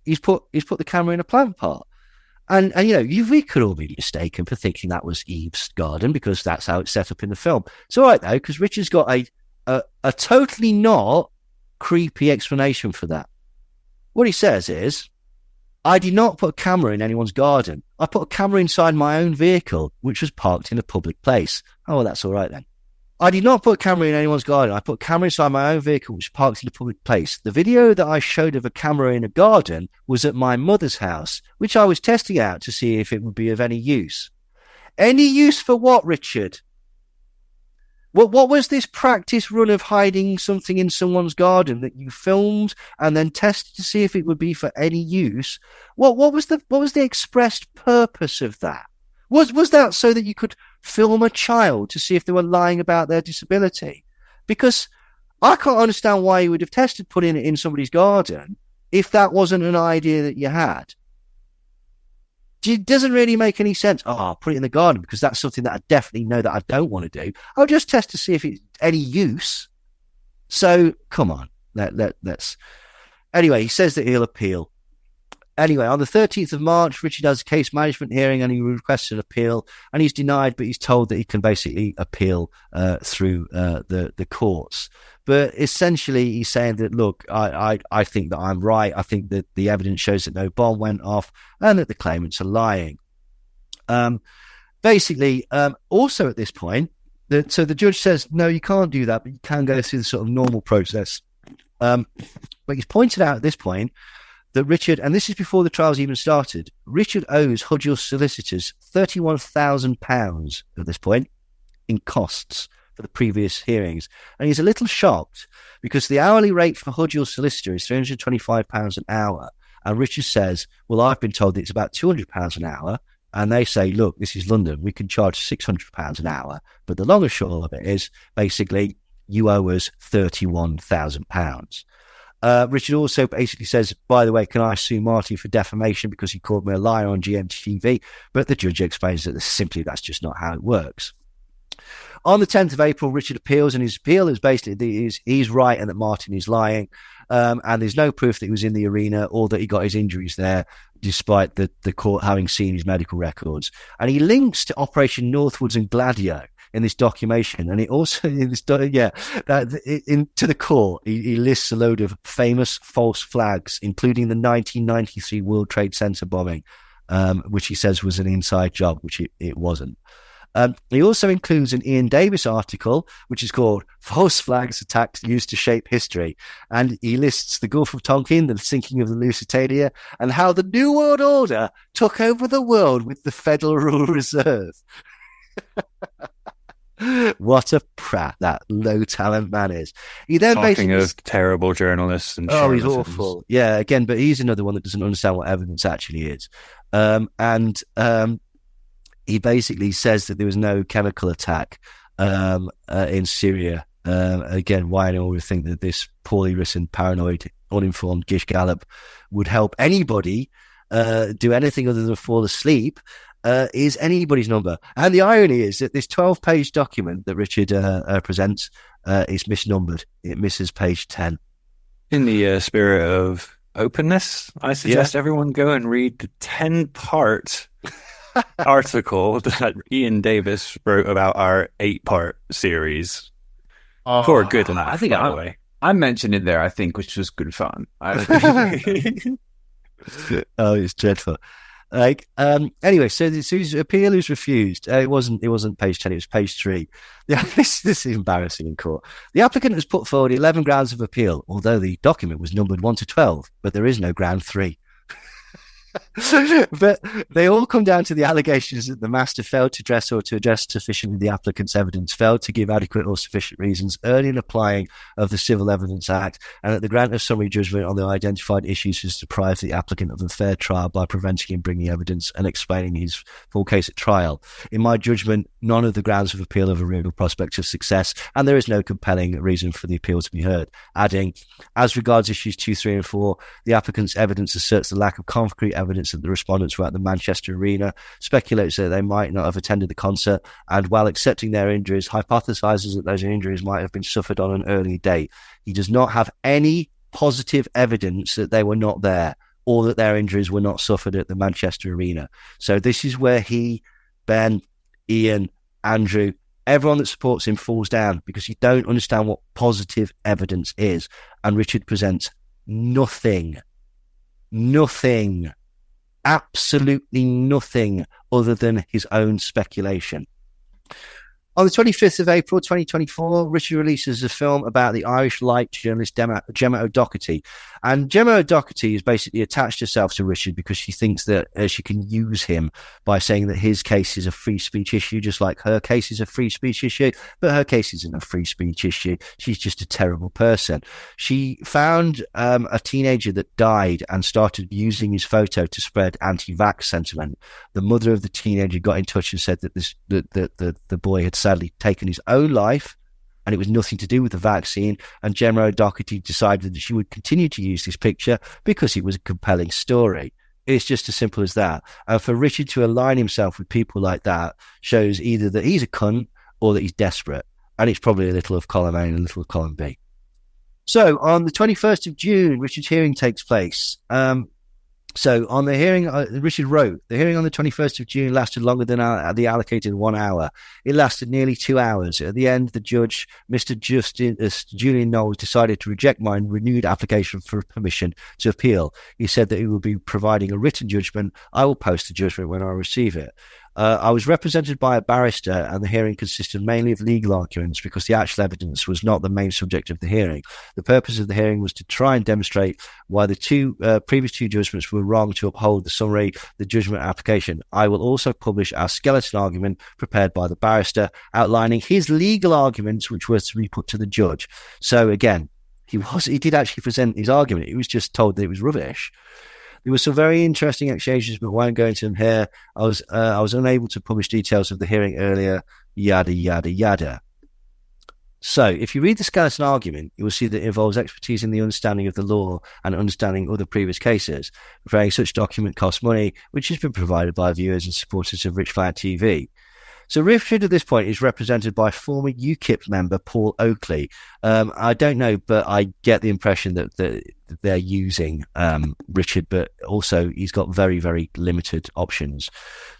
He's put the camera in a plant pot. And you know, we could all be mistaken for thinking that was Eve's garden because that's how it's set up in the film. It's all right, though, because Richard's got a totally not creepy explanation for that. What he says is, I did not put a camera in anyone's garden. I put a camera inside my own vehicle, which was parked in a public place. Oh, well, that's all right then. I did not put a camera in anyone's garden. I put a camera inside my own vehicle, which was parked in a public place. The video that I showed of a camera in a garden was at my mother's house, which I was testing out to see if it would be of any use. Any use for what, Richard? What was this practice run of hiding something in someone's garden that you filmed and then tested to see if it would be for any use? What was the expressed purpose of that? Was that so that you could film a child to see if they were lying about their disability? Because I can't understand why you would have tested putting it in somebody's garden if that wasn't an idea that you had. It doesn't really make any sense. Oh, I'll put it in the garden because that's something that I definitely know that I don't want to do. I'll just test to see if it's any use. So, come on. Let's... Anyway, he says that he'll appeal. Anyway, on the 13th of March, Richard has a case management hearing and he requests an appeal, and he's denied, but he's told that he can basically appeal through the courts. But essentially, he's saying that, look, I think that I'm right. I think that the evidence shows that no bomb went off and that the claimants are lying. Also at this point, so the judge says, no, you can't do that, but you can go through the sort of normal process. But he's pointed out at this point that Richard, and this is before the trials even started, Richard owes Hudgell's solicitors £31,000 at this point in costs for the previous hearings. And he's a little shocked because the hourly rate for Hudgell's solicitor is £325 an hour. And Richard says, well, I've been told that it's about £200 an hour. And they say, look, this is London. We can charge £600 an hour. But the long and short of it is basically you owe us £31,000. Richard also basically says, by the way, can I sue Marty for defamation because he called me a liar on GMTV? But the judge explains that that's just not how it works. On the 10th of April, Richard appeals, and his appeal is basically he's right and that Martin is lying. And there's no proof that he was in the arena or that he got his injuries there, despite the court having seen his medical records. And he links to Operation Northwoods and Gladio in this documentation. And it also, to the court, he lists a load of famous false flags, including the 1993 World Trade Center bombing, which he says was an inside job, which it wasn't. He also includes an Ian Davis article, which is called False Flags Attacks Used to Shape History. And he lists the Gulf of Tonkin, the sinking of the Lusitania, and how the New World Order took over the world with the Federal Reserve. What a prat that low talent man is. He then Talking of terrible journalists and he's awful. Yeah, again, but he's another one that doesn't understand what evidence actually is. He basically says that there was no chemical attack in Syria. Again, why anyone would think that this poorly written, paranoid, uninformed Gish Gallop would help anybody do anything other than fall asleep is anybody's number. And the irony is that this 12-page document that Richard presents is misnumbered. It misses page 10. In the spirit of openness, I suggest everyone go and read the 10-part article that Ian Davis wrote about our 8-part series. For a good laugh, I think by the way. I mentioned it there, I think, which was good fun. Oh, it's dreadful. Anyway, so his appeal is refused. It wasn't page 10, it was page 3. This is embarrassing in court. The applicant has put forward 11 grounds of appeal, although the document was numbered 1 to 12, but there is no ground 3. But they all come down to the allegations that the master failed to address sufficiently the applicant's evidence, failed to give adequate or sufficient reasons, early in applying of the Civil Evidence Act, and that the grant of summary judgment on the identified issues has deprived the applicant of a fair trial by preventing him bringing evidence and explaining his full case at trial. In my judgment, none of the grounds of appeal have a real prospect of success, and there is no compelling reason for the appeal to be heard. Adding, as regards issues 2, 3, and 4, the applicant's evidence asserts the lack of concrete evidence that the respondents were at the Manchester Arena, speculates that they might not have attended the concert, and while accepting their injuries, hypothesizes that those injuries might have been suffered on an early date. He does not have any positive evidence that they were not there or that their injuries were not suffered at the Manchester Arena. So this is where he, Ben, Ian, Andrew, everyone that supports him falls down, because you don't understand what positive evidence is. And Richard presents nothing, absolutely nothing other than his own speculation. On the 25th of April 2024, Richard releases a film about the Irish Light journalist Gemma O'Doherty. And Gemma O'Doherty has basically attached herself to Richard because she thinks that she can use him by saying that his case is a free speech issue, just like her case is a free speech issue. But her case isn't a free speech issue. She's just a terrible person. She found a teenager that died and started using his photo to spread anti-vax sentiment. The mother of the teenager got in touch and said that the boy had sadly taken his own life, and it was nothing to do with the vaccine. And Gemma O'Doherty decided that she would continue to use this picture because it was a compelling story. It's just as simple as that. And for Richard to align himself with people like that shows either that he's a cunt or that he's desperate. And it's probably a little of column A and a little of column B. So on the 21st of June, Richard's hearing takes place. So on the hearing, Richard wrote, the hearing on the 21st of June lasted longer than the allocated 1 hour. It lasted nearly 2 hours. At the end, the judge, Mr. Julian Knowles, decided to reject my renewed application for permission to appeal. He said that he will be providing a written judgment. I will post the judgment when I receive it. I was represented by a barrister, and the hearing consisted mainly of legal arguments because the actual evidence was not the main subject of the hearing. The purpose of the hearing was to try and demonstrate why the previous two judgments were wrong to uphold the judgment application. I will also publish our skeleton argument prepared by the barrister, outlining his legal arguments, which were to be put to the judge. So again, he did actually present his argument. He was just told that it was rubbish. There were some very interesting exchanges, but won't go into them here. I was unable to publish details of the hearing earlier, yada, yada, yada. So if you read the skeleton argument, you will see that it involves expertise in the understanding of the law and understanding other previous cases. Preparing such document costs money, which has been provided by viewers and supporters of Rich Flag TV. So Richard at this point is represented by former UKIP member Paul Oakley. I don't know, but I get the impression that they're using Richard, but also he's got very, very limited options.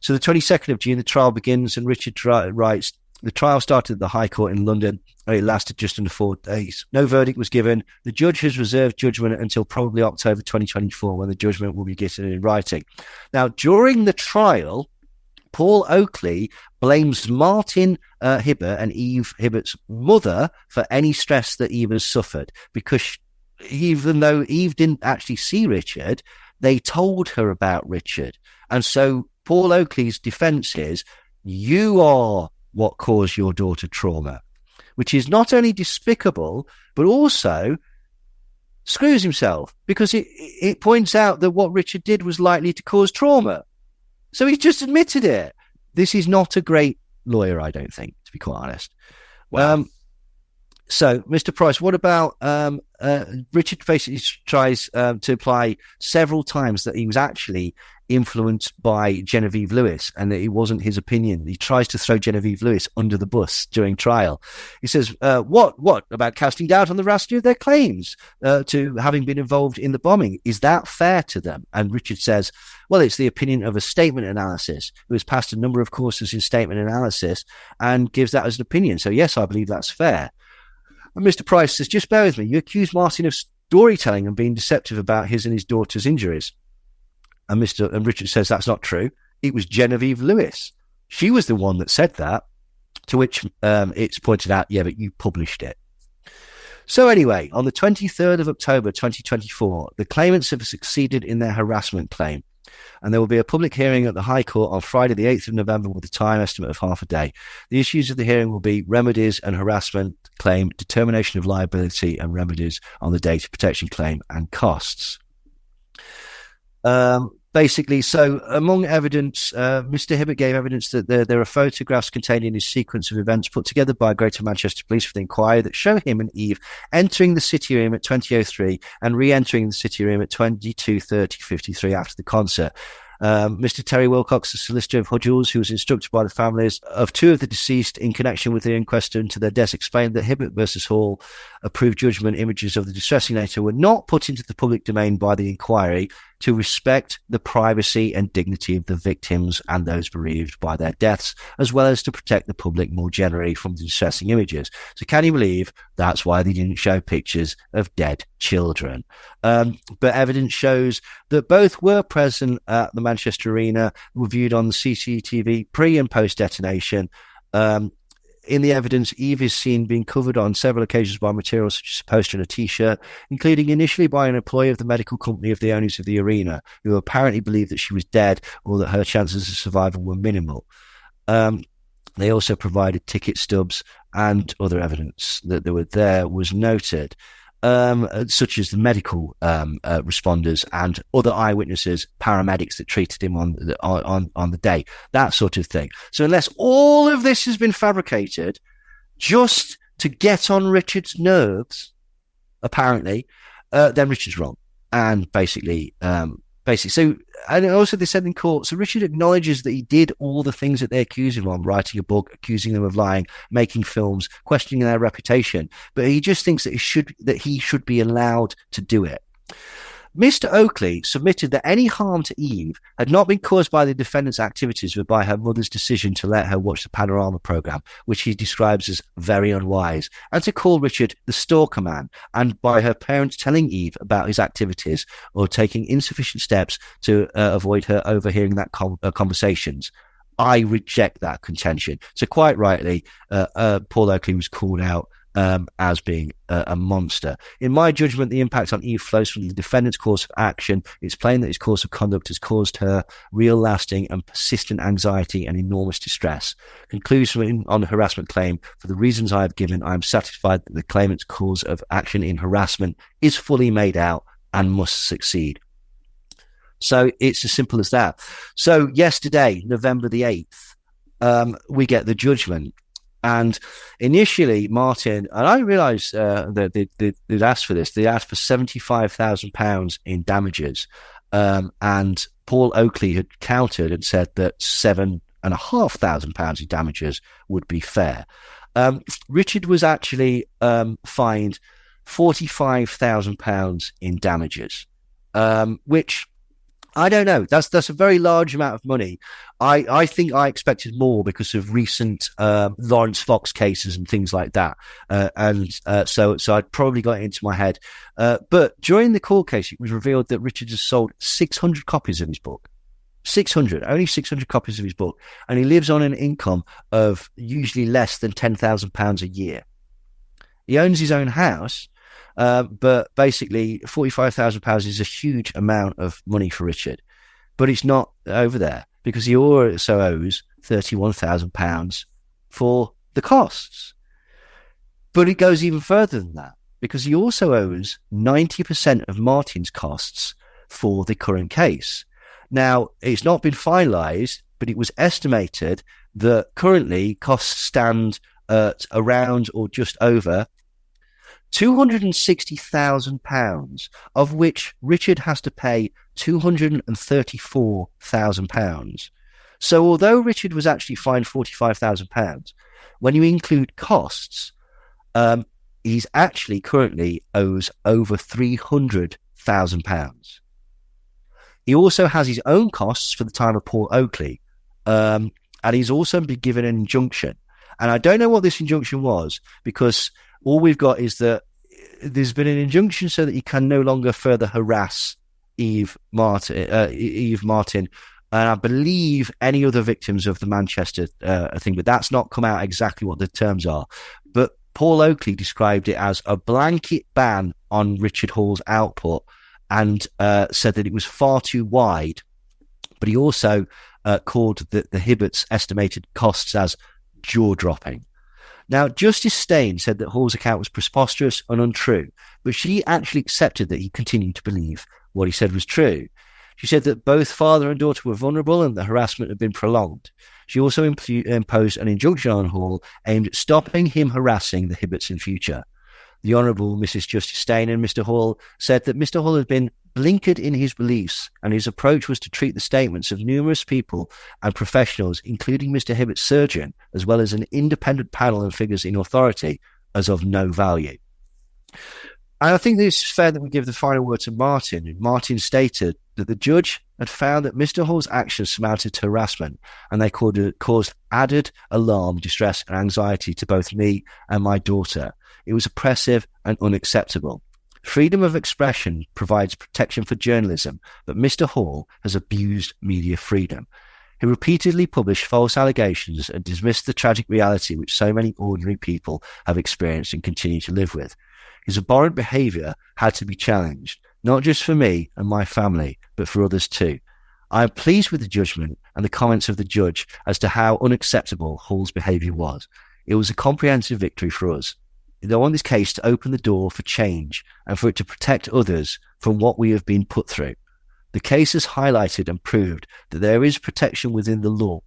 So the 22nd of June, the trial begins, and Richard writes, the trial started at the High Court in London. It lasted just under 4 days. No verdict was given. The judge has reserved judgment until probably October 2024, when the judgment will be given in writing. Now, during the trial, Paul Oakley blames Martin Hibbert and Eve Hibbert's mother for any stress that Eve has suffered, because even though Eve didn't actually see Richard, they told her about Richard. And so Paul Oakley's defense is, you are what caused your daughter trauma, which is not only despicable, but also screws himself, because it points out that what Richard did was likely to cause trauma. So he's just admitted it. This is not a great lawyer, I don't think, to be quite honest. Wow. So, Mr. Price, what about Richard basically tries to imply several times that he was actually influenced by Genevieve Lewis and that it wasn't his opinion. He tries to throw Genevieve Lewis under the bus during trial. He says, what about casting doubt on the veracity of their claims to having been involved in the bombing? Is that fair to them? And Richard says, well, it's the opinion of a statement analysis who has passed a number of courses in statement analysis and gives that as an opinion. So, yes, I believe that's fair. And Mr. Price says, just bear with me. You accuse Martin of storytelling and being deceptive about his and his daughter's injuries. And Richard says that's not true. It was Genevieve Lewis. She was the one that said that, to which it's pointed out, yeah, but you published it. So anyway, on the 23rd of October 2024, the claimants have succeeded in their harassment claim. And there will be a public hearing at the High Court on Friday, the 8th of November, with a time estimate of half a day. The issues of the hearing will be remedies and harassment claim, determination of liability and remedies on the data protection claim, and costs. Basically, so among evidence, Mr. Hibbert gave evidence that there are photographs contained in his sequence of events put together by Greater Manchester Police for the inquiry that show him and Eve entering the city room at 20:03 and re-entering the city room at 22:30:53 after the concert. Mr. Terry Wilcox, the solicitor of Hudgels, who was instructed by the families of two of the deceased in connection with the inquest into their deaths, explained that Hibbert versus Hall approved judgment images of the distressing nature were not put into the public domain by the inquiry to respect the privacy and dignity of the victims and those bereaved by their deaths, as well as to protect the public more generally from the distressing images. So can you believe that's why they didn't show pictures of dead children? But evidence shows that both were present at the Manchester Arena, were viewed on the CCTV pre and post detonation. In the evidence, Eve is seen being covered on several occasions by materials such as a poster and a T-shirt, including initially by an employee of the medical company of the owners of the arena, who apparently believed that she was dead or that her chances of survival were minimal. They also provided ticket stubs, and other evidence that they were there was noted, such as the medical responders and other eyewitnesses, paramedics that treated him on the day, that sort of thing. So unless all of this has been fabricated just to get on Richard's nerves, apparently, then Richard's wrong. And basically, so, and also they said in court, so Richard acknowledges that he did all the things that they accuse him of, writing a book, accusing them of lying, making films, questioning their reputation, but he just thinks that he should be allowed to do it. Mr. Oakley submitted that any harm to Eve had not been caused by the defendant's activities, but by her mother's decision to let her watch the Panorama programme, which he describes as very unwise, and to call Richard the stalker man, and by her parents telling Eve about his activities or taking insufficient steps to avoid her overhearing that conversations. I reject that contention. So quite rightly, Paul Oakley was called out as being a monster. In my judgment, the impact on Eve flows from the defendant's course of action. It's plain that his course of conduct has caused her real, lasting and persistent anxiety and enormous distress. Conclusion on the harassment claim: for the reasons I have given, I am satisfied that the claimant's cause of action in harassment is fully made out and must succeed. So it's as simple as that. So yesterday, November the 8th, we get the judgment. And initially, Martin, and I realised that they'd asked for this. They asked for £75,000 in damages. And Paul Oakley had countered and said that £7,500 in damages would be fair. Richard was actually fined £45,000 in damages, which I don't know. That's a very large amount of money. I think I expected more because of recent Lawrence Fox cases and things like that, so I'd probably got it into my head. But during the court case, it was revealed that Richard has sold 600 copies of his book. 600, only 600 copies of his book, and he lives on an income of usually less than £10,000 a year. He owns his own house. But basically, £45,000 is a huge amount of money for Richard. But it's not over there, because he also owes £31,000 for the costs. But it goes even further than that, because he also owes 90% of Martin's costs for the current case. Now, it's not been finalised, but it was estimated that currently costs stand at around or just over £260,000, of which Richard has to pay £234,000. So although Richard was actually fined £45,000, when you include costs, he's actually currently owes over £300,000. He also has his own costs for the time of Paul Oakley, and he's also been given an injunction. And I don't know what this injunction was, because all we've got is that there's been an injunction so that he can no longer further harass Eve Martin, and I believe any other victims of the Manchester thing, but that's not come out exactly what the terms are. But Paul Oakley described it as a blanket ban on Richard Hall's output, and said that it was far too wide. But he also called the Hibbert's estimated costs as jaw-dropping. Now, Justice Steyn said that Hall's account was preposterous and untrue, but she actually accepted that he continued to believe what he said was true. She said that both father and daughter were vulnerable and the harassment had been prolonged. She also imposed an injunction on Hall aimed at stopping him harassing the Hibberts in future. The Honourable Mrs. Justice Steyn and Mr. Hall said that Mr. Hall had been blinkered in his beliefs, and his approach was to treat the statements of numerous people and professionals, including Mr. Hibbert's surgeon, as well as an independent panel and figures in authority, as of no value. And I think it's fair that we give the final word to Martin. Martin stated that the judge had found that Mr. Hall's actions amounted to harassment, and they caused added alarm, distress, and anxiety to both me and my daughter. It was oppressive and unacceptable. Freedom of expression provides protection for journalism, but Mr. Hall has abused media freedom. He repeatedly published false allegations and dismissed the tragic reality which so many ordinary people have experienced and continue to live with. His abhorrent behaviour had to be challenged, not just for me and my family, but for others too. I am pleased with the judgment and the comments of the judge as to how unacceptable Hall's behaviour was. It was a comprehensive victory for us. They want this case to open the door for change and for it to protect others from what we have been put through. The case has highlighted and proved that there is protection within the law,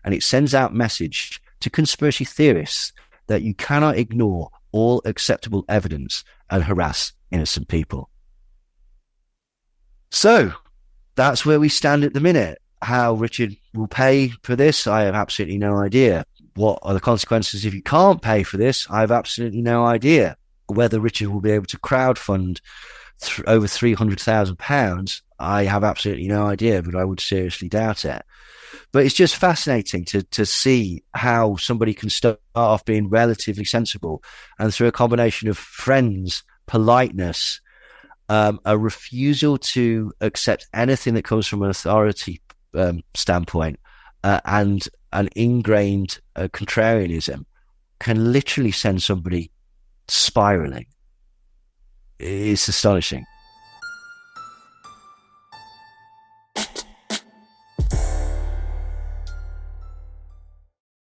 and it sends out message to conspiracy theorists that you cannot ignore all acceptable evidence and harass innocent people. So that's where we stand at the minute. How Richard will pay for this, I have absolutely no idea. What are the consequences if you can't pay for this? I have absolutely no idea. Whether Richard will be able to crowdfund over £300,000, I have absolutely no idea, but I would seriously doubt it. But it's just fascinating to see how somebody can start off being relatively sensible, and through a combination of friends, politeness, a refusal to accept anything that comes from an authority standpoint, and an ingrained contrarianism, can literally send somebody spiraling. It's astonishing.